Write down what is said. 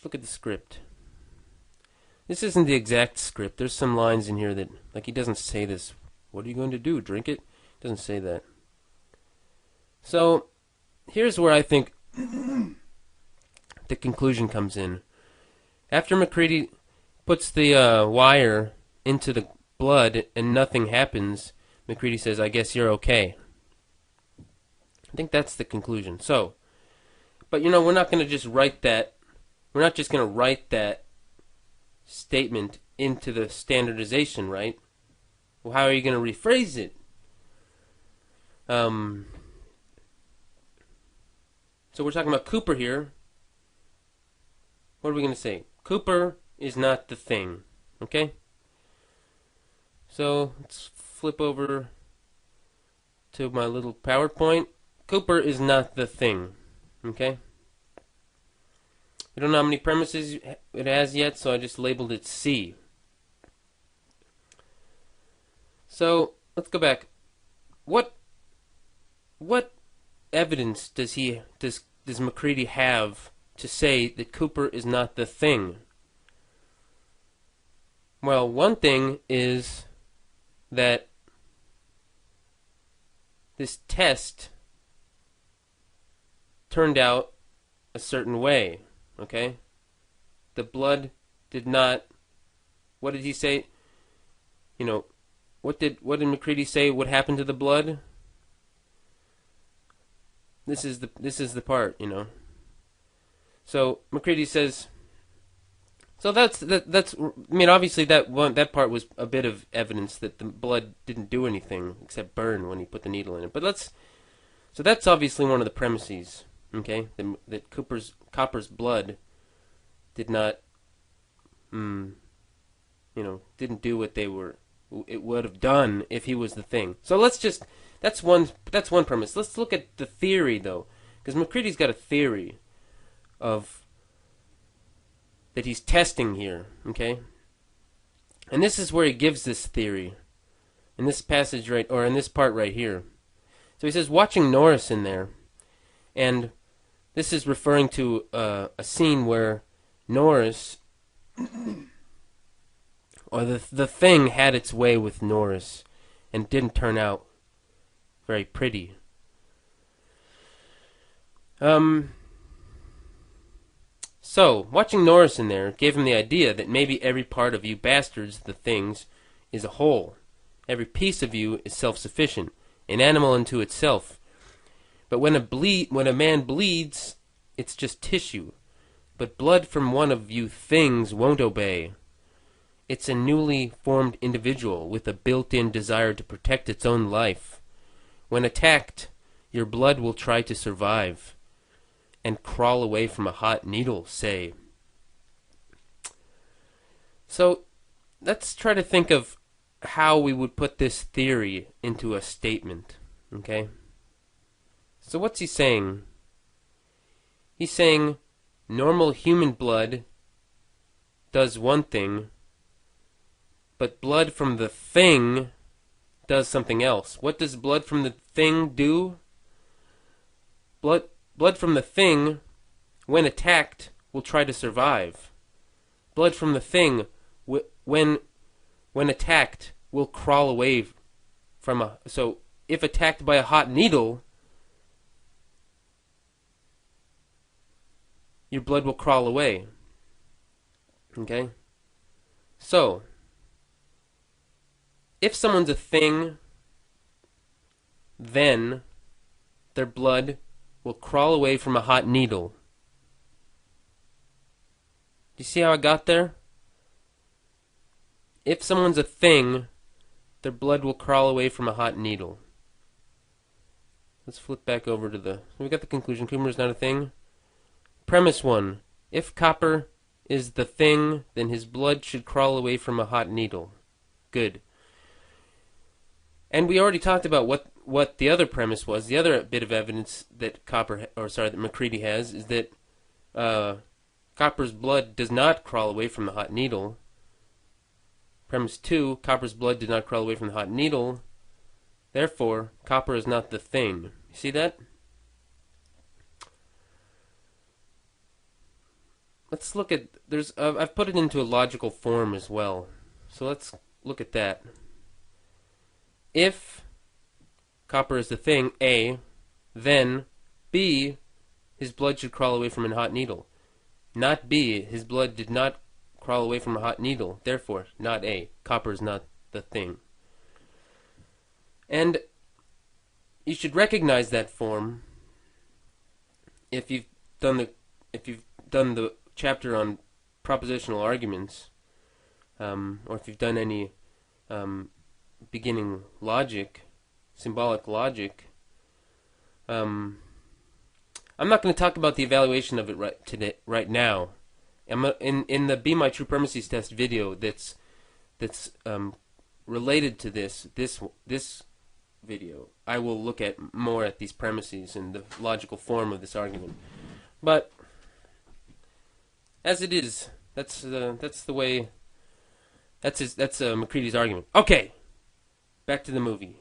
let's look at the script. This isn't the exact script. There's some lines in here that, like, he doesn't say this. What are you going to do? Drink it? He doesn't say that. So, here's where I think the conclusion comes in. After MacReady puts the wire into the blood and nothing happens, MacReady says, I guess you're okay. I think that's the conclusion. So, but you know, we're not going to just write that. We're not just going to write that statement into the standardization, right? Well, how are you going to rephrase it? So we're talking about Cooper here. What are we going to say? Cooper is not the thing. Okay? So let's flip over to my little PowerPoint. Cooper is not the thing. Okay? We don't know how many premises it has yet, so I just labeled it C. So let's go back. What evidence does MacReady have to say that Cooper is not the thing? Well, one thing is that this test turned out a certain way. Okay? The blood did not. What did he say? You know, what did MacReady say would happen to the blood? This is the part, you know. So MacReady says. So that's. I mean, obviously that part was a bit of evidence that the blood didn't do anything except burn when he put the needle in it. But so that's obviously one of the premises. Okay, that Copper's blood did not, didn't do what it would have done if he was the thing. So that's one premise. Let's look at the theory though, because MacReady's got a theory that he's testing here. Okay, and this is where he gives this theory, in this passage in this part right here. So he says, watching Norris in there, and this is referring to a scene where Norris, or the thing had its way with Norris and didn't turn out very pretty. So, watching Norris in there gave him the idea that maybe every part of you bastards, the things, is a whole. Every piece of you is self-sufficient, an animal unto itself. But when a man bleeds, it's just tissue. But blood from one of you things won't obey. It's a newly formed individual with a built-in desire to protect its own life. When attacked, your blood will try to survive and crawl away from a hot needle, say. So, let's try to think of how we would put this theory into a statement, okay? So what's he saying? He's saying normal human blood does one thing, but blood from the thing does something else. What does blood from the thing do? Blood from the thing, when attacked, will try to survive. Blood from the thing, when attacked, will crawl away from a... So, if attacked by a hot needle, your blood will crawl away. Okay? So, if someone's a thing, then their blood will crawl away from a hot needle. Do you see how I got there? If someone's a thing, their blood will crawl away from a hot needle. Let's flip back over to we got the conclusion. Cooper is not a thing. Premise 1. If Copper is the thing, then his blood should crawl away from a hot needle. Good. And we already talked about what the other premise was. The other bit of evidence that that MacReady has is that Copper's blood does not crawl away from the hot needle. Premise 2, Copper's blood did not crawl away from the hot needle. Therefore, Copper is not the thing. You see that? let's look at, I've put it into a logical form as well. So let's look at that. If copper is the thing, A, then B, his blood should crawl away from a hot needle. Not B, his blood did not crawl away from a hot needle. Therefore, not A. Copper is not the thing. And you should recognize that form if you've done the chapter on propositional arguments, or if you've done any beginning logic, symbolic logic. I'm not going to talk about the evaluation of it right now. In the Be My True Premises Test video that's related to this video, I will look at more at these premises and the logical form of this argument. But as it is, that's the way. That's Macready's argument. Okay, back to the movie.